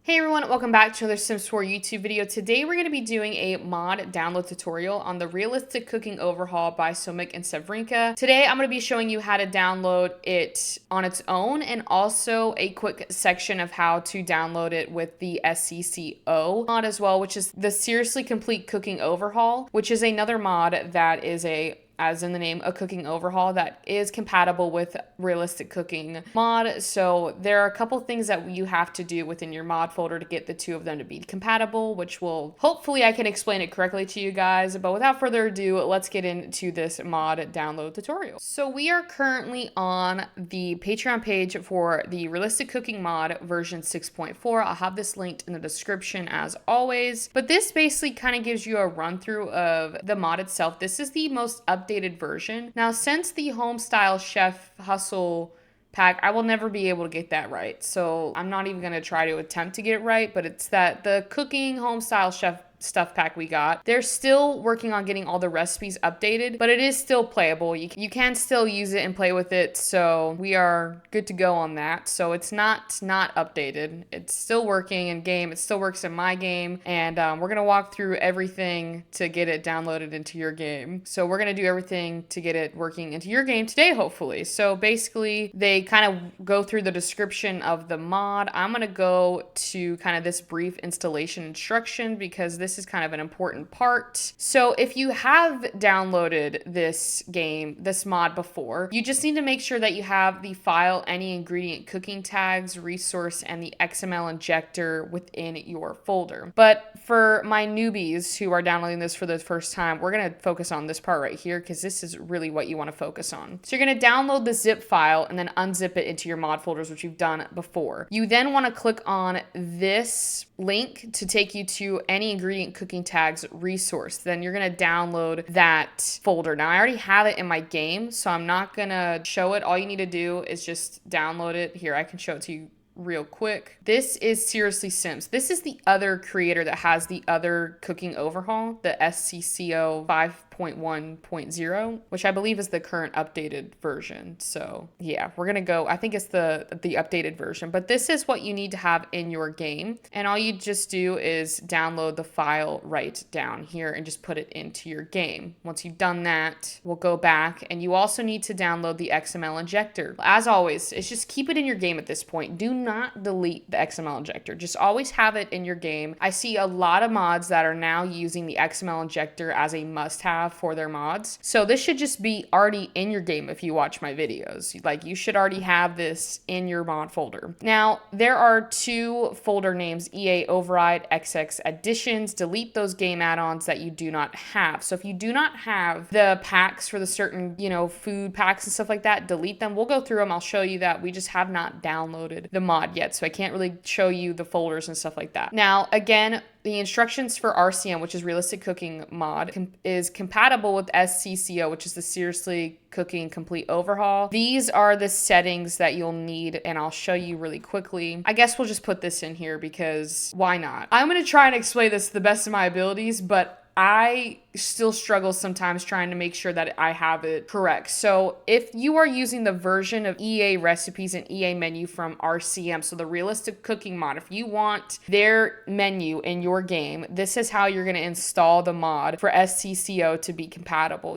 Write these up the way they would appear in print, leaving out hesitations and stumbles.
Hey everyone, welcome back to another Sims 4 YouTube video. Today we're going to be doing a mod download tutorial on the Realistic Cooking Overhaul by Somik and Severinka. Today I'm going to be showing you how to download it on its own and also a quick section of how to download it with the SCCO mod as well, which is the Seriously Complete Cooking Overhaul, which is another mod that is as in the name, a cooking overhaul that is compatible with Realistic Cooking mod. So there are a couple things that you have to do within your mod folder to get the two of them to be compatible, which will hopefully I can explain it correctly to you guys. But without further ado, let's get into this mod download tutorial. So we are currently on the Patreon page for the Realistic Cooking mod version 6.4. I'll have this linked in the description as always. But this basically kind of gives you a run through of the mod itself. This is the most updated version. Now, since the home style chef hustle pack, I will never be able to get that right. So I'm not even going to try to attempt to get it right, but it's that the cooking home style chef stuff pack we got. They're still working on getting all the recipes updated, but it is still playable. You can still use it and play with it, so we are good to go on that. So it's not updated. It's still working in game. It still works in my game, and we're gonna walk through everything to get it downloaded into your game. So we're gonna do everything to get it working into your game today, hopefully. So basically, they kind of go through the description of the mod. I'm gonna go to kind of this brief installation instruction because this is kind of an important part. So if you have downloaded this mod before, you just need to make sure that you have the file, any ingredient cooking tags, resource, and the XML injector within your folder. But for my newbies who are downloading this for the first time, we're going to focus on this part right here because this is really what you want to focus on. So you're going to download the zip file and then unzip it into your mod folders, which you've done before. You then want to click on this link to take you to any ingredient cooking tags resource. Then you're going to download that folder. Now I already have it in my game, so I'm not going to show it. All you need to do is just download it. Here, I can show it to you real quick. This is Seriously Sims. This is the other creator that has the other cooking overhaul, the SCCO 5.1.0, which I believe is the current updated version. So yeah, we're gonna go, I think it's the updated version, but this is what you need to have in your game. And all you just do is download the file right down here and just put it into your game. Once you've done that, we'll go back, and you also need to download the XML injector. As always, it's just keep it in your game at this point. Do not delete the XML injector. Just always have it in your game. I see a lot of mods that are now using the XML injector as a must-have for their mods. So this should just be already in your game if you watch my videos. Like, you should already have this in your mod folder. Now, there are two folder names, EA Override, XX Additions. Delete those game add-ons that you do not have. So if you do not have the packs for the certain, food packs and stuff like that, delete them. We'll go through them. I'll show you that. We just have not downloaded the mod yet, so I can't really show you the folders and stuff like that. Now, again, the instructions for RCM, which is Realistic Cooking mod, is compatible with SCCO, which is the Seriously Cooking Complete Overhaul. These are the settings that you'll need, and I'll show you really quickly. I guess we'll just put this in here because why not? I'm going to try and explain this to the best of my abilities, but I still struggle sometimes trying to make sure that I have it correct. So if you are using the version of EA recipes and EA menu from RCM, so the Realistic Cooking mod, if you want their menu in your game, this is how you're going to install the mod for SCCO to be compatible.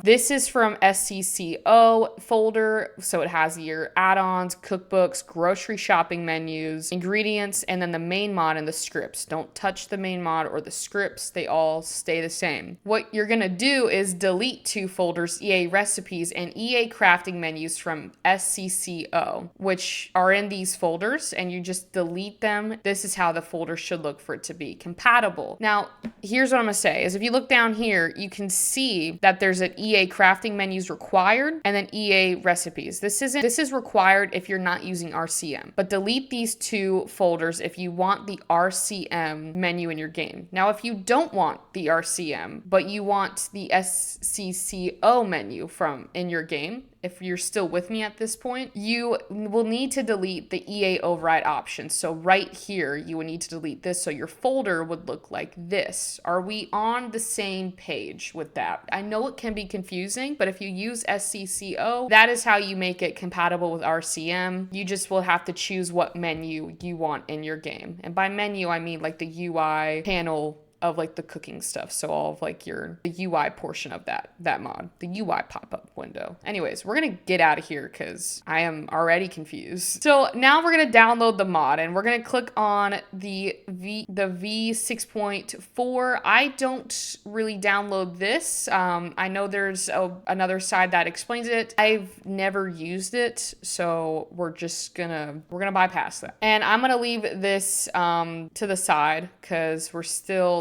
This is from SCCO folder, so it has your add-ons, cookbooks, grocery shopping menus, ingredients, and then the main mod and the scripts. Don't touch the main mod or the scripts. They all stay the same. What you're going to do is delete two folders, EA recipes and EA crafting menus from SCCO, which are in these folders, and you just delete them. This is how the folder should look for it to be compatible. Now, here's what I'm going to say is if you look down here, you can see that there's an EA crafting menus required and then EA recipes. This is required if you're not using RCM, but delete these two folders if you want the RCM menu in your game. Now, if you don't want the RCM, but you want the SCCO menu from in your game, if you're still with me at this point, you will need to delete the EA override option. So right here, you would need to delete this. So your folder would look like this. Are we on the same page with that? I know it can be confusing, but if you use SCCO, that is how you make it compatible with RCM. You just will have to choose what menu you want in your game. And by menu, I mean like the UI panel of like the cooking stuff. So all of like the UI portion of that mod, the UI pop-up window. Anyways, we're gonna get out of here because I am already confused. So now we're gonna download the mod and we're gonna click on the V6.4. I don't really download this. I know there's another side that explains it. I've never used it, so we're gonna bypass that. And I'm gonna leave this to the side because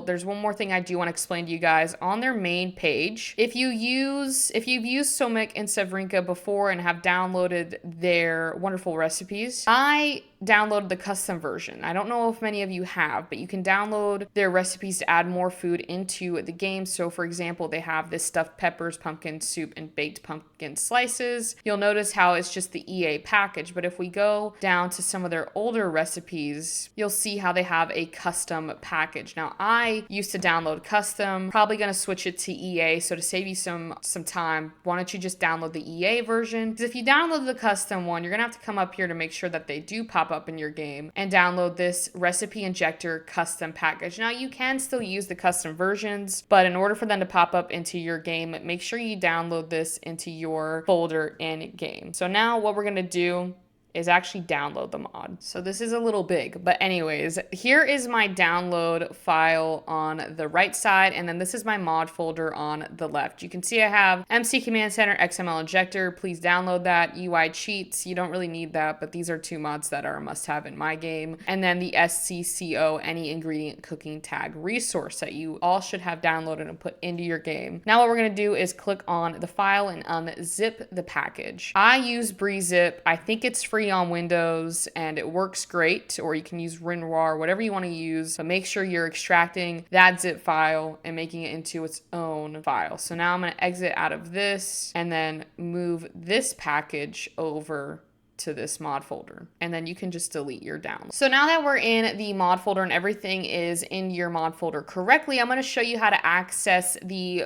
there's one more thing I do want to explain to you guys. On their main page, if you've used Somic and Severinka before and have downloaded their wonderful recipes, I downloaded the custom version. I don't know if many of you have, but you can download their recipes to add more food into the game. So for example, they have this stuffed peppers, pumpkin soup, and baked pumpkin slices. You'll notice how it's just the EA package, but if we go down to some of their older recipes, you'll see how they have a custom package. Now, I used to download custom, probably gonna switch it to EA. So to save you some time, why don't you just download the EA version? Because if you download the custom one, you're gonna have to come up here to make sure that they do pop up in your game and download this recipe injector custom package. Now you can still use the custom versions, but in order for them to pop up into your game, make sure you download this into your folder in game. So now what we're gonna do is actually download the mod. So this is a little big, but anyways, here is my download file on the right side, and then this is my mod folder on the left. You can see I have MC Command Center, XML Injector. Please download that. UI Cheats, you don't really need that, but these are two mods that are a must-have in my game. And then the SCCO, any ingredient cooking tag resource that you all should have downloaded and put into your game. Now what we're gonna do is click on the file and unzip the package. I use BreezeZip. I think it's free on Windows and it works great, or you can use WinRAR, whatever you want to use, but make sure you're extracting that zip file and making it into its own file. So now I'm going to exit out of this and then move this package over to this mod folder, and then you can just delete your download. So now that we're in the mod folder and everything is in your mod folder correctly, I'm going to show you how to access the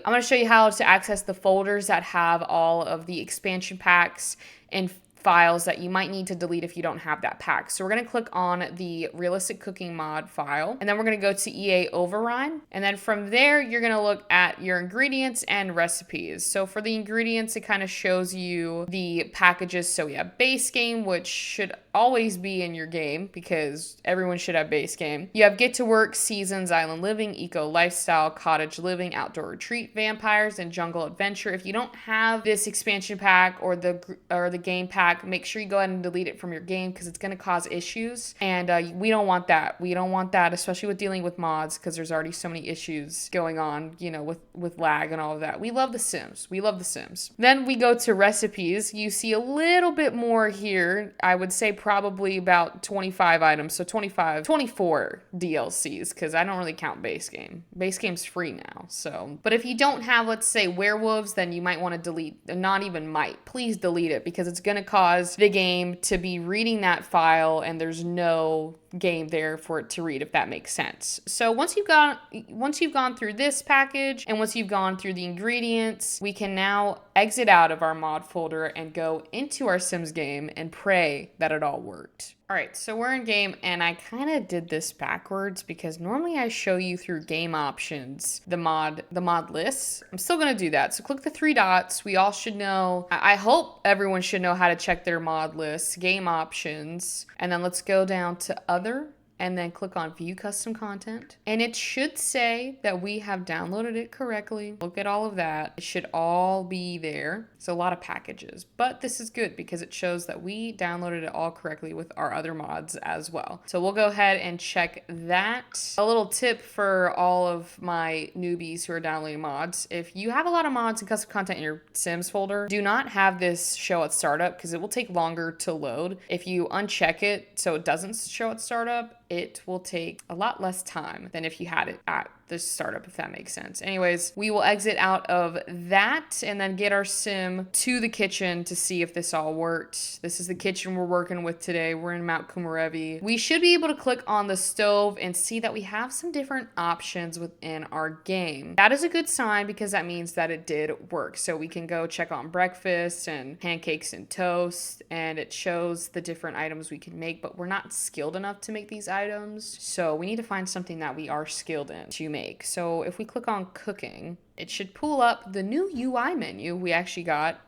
folders that have all of the expansion packs and files that you might need to delete if you don't have that pack. So we're going to click on the realistic cooking mod file, and then we're going to go to EA override. And then from there, you're going to look at your ingredients and recipes. So for the ingredients, it kind of shows you the packages. So we have base game, which should always be in your game because everyone should have base game. You have get to work, seasons, island living, eco lifestyle, cottage living, outdoor retreat, vampires, and jungle adventure. If you don't have this expansion pack or the game pack, make sure you go ahead and delete it from your game because it's going to cause issues, and we don't want that. We don't want that, especially with dealing with mods, because there's already so many issues going on, you know, with lag and all of that. We love the Sims. We love the Sims. Then we go to recipes. You see a little bit more here. I would say probably about 25 items, so 24 DLCs, because I don't really count base game. Base game's free now, so. But if you don't have, let's say, werewolves, then you might want to delete, not even might, please delete it, because it's going to cause the game to be reading that file and there's no game there for it to read, if that makes sense. So once you've gone through this package and once you've gone through the ingredients, we can now exit out of our mod folder and go into our Sims game and pray that it all worked. All right, so we're in game, and I kind of did this backwards because normally I show you through game options the mod lists. I'm still gonna do that. So click the three dots. We all should know, I hope everyone should know how to check their mod lists, game options, and then let's go down to other, and then click on view custom content. And it should say that we have downloaded it correctly. Look at all of that. It should all be there. It's a lot of packages, but this is good because it shows that we downloaded it all correctly with our other mods as well. So we'll go ahead and check that. A little tip for all of my newbies who are downloading mods. If you have a lot of mods and custom content in your Sims folder, do not have this show at startup because it will take longer to load. If you uncheck it so it doesn't show at startup, it will take a lot less time than if you had it at the startup, if that makes sense. Anyways, we will exit out of that and then get our sim to the kitchen to see if this all worked. This is the kitchen we're working with today. We're in Mount Kumarevi. We should be able to click on the stove and see that we have some different options within our game. That is a good sign because that means that it did work. So we can go check on breakfast and pancakes and toast, and it shows the different items we can make, but we're not skilled enough to make these items. So we need to find something that we are skilled in to make. So if we click on cooking, it should pull up the new UI menu we actually got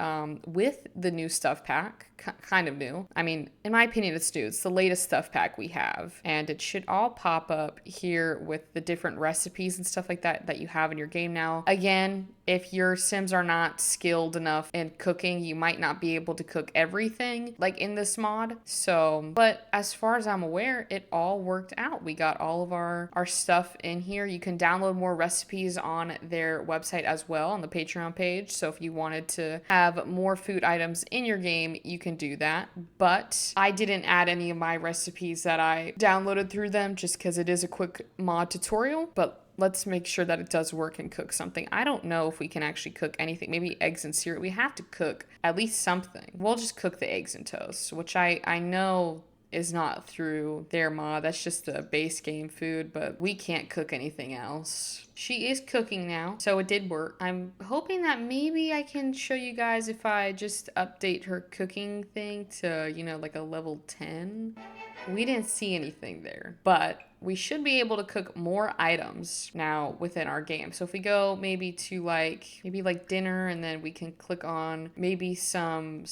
with the new stuff pack. Kind of new. I mean, in my opinion, it's new. It's the latest stuff pack we have. And it should all pop up here with the different recipes and stuff like that that you have in your game now. Again, if your Sims are not skilled enough in cooking, you might not be able to cook everything like in this mod. So, but as far as I'm aware, it all worked out. We got all of our stuff in here. You can download more recipes on their website as well on the Patreon page. So if you wanted to have more food items in your game, you can do that. But I didn't add any of my recipes that I downloaded through them just because it is a quick mod tutorial. But let's make sure that it does work and cook something. I don't know if we can actually cook anything. Maybe eggs and cereal. We have to cook at least something. We'll just cook the eggs and toast, which I know is not through their mod. That's just the base game food, but we can't cook anything else. She is cooking now, so it did work. I'm hoping that maybe I can show you guys if I just update her cooking thing to, you know, like a level 10. We didn't see anything there, but we should be able to cook more items now within our game. So if we go maybe to maybe dinner, and then we can click on maybe some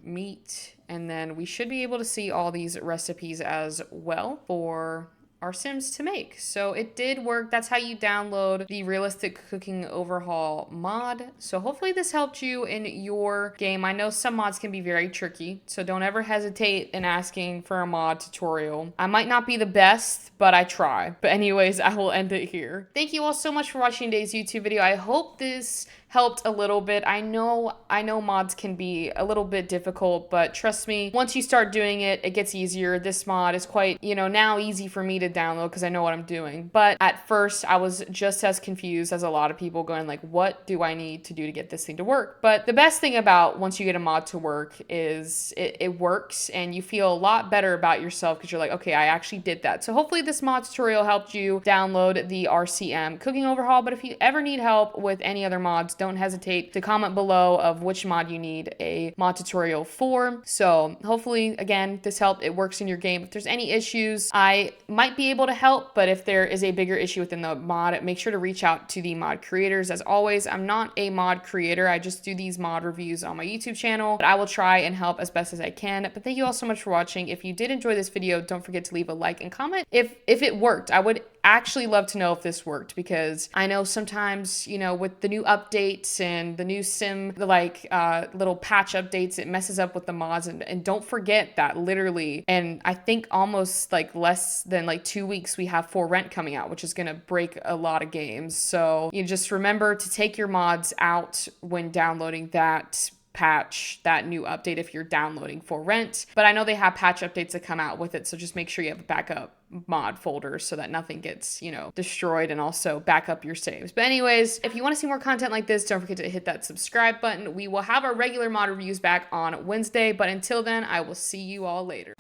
meat, and then we should be able to see all these recipes as well for our Sims to make. So it did work. That's how you download the Realistic Cooking Overhaul mod. So hopefully this helped you in your game. I know some mods can be very tricky, so don't ever hesitate in asking for a mod tutorial. I might not be the best, but I try. But anyways, I will end it here. Thank you all so much for watching today's YouTube video. I hope this helped a little bit. I know mods can be a little bit difficult, but trust me, once you start doing it, it gets easier. This mod is quite, now easy for me to download because I know what I'm doing. But at first, I was just as confused as a lot of people, going like, what do I need to do to get this thing to work? But the best thing about once you get a mod to work is it works, and you feel a lot better about yourself because you're like, okay, I actually did that. So hopefully this mod tutorial helped you download the RCM cooking overhaul. But if you ever need help with any other mods, don't hesitate to comment below of which mod you need a mod tutorial for. So hopefully, again, this helped. It works in your game. If there's any issues, I might be able to help, but if there is a bigger issue within the mod, make sure to reach out to the mod creators. As always, I'm not a mod creator. I just do these mod reviews on my YouTube channel, but I will try and help as best as I can. But thank you all so much for watching. If you did enjoy this video, don't forget to leave a like and comment if it worked. I would actually love to know if this worked, because I know sometimes, with the new updates and the new sim, little patch updates, it messes up with the mods. And don't forget that literally, and I think almost less than 2 weeks, we have For Rent coming out, which is going to break a lot of games. So you just remember to take your mods out when downloading that patch, that new update, if you're downloading For Rent. But I know they have patch updates that come out with it, so just make sure you have a backup mod folder so that nothing gets, destroyed, and also back up your saves. But anyways, if you want to see more content like this, don't forget to hit that subscribe button. We will have our regular mod reviews back on Wednesday, but until then, I will see you all later.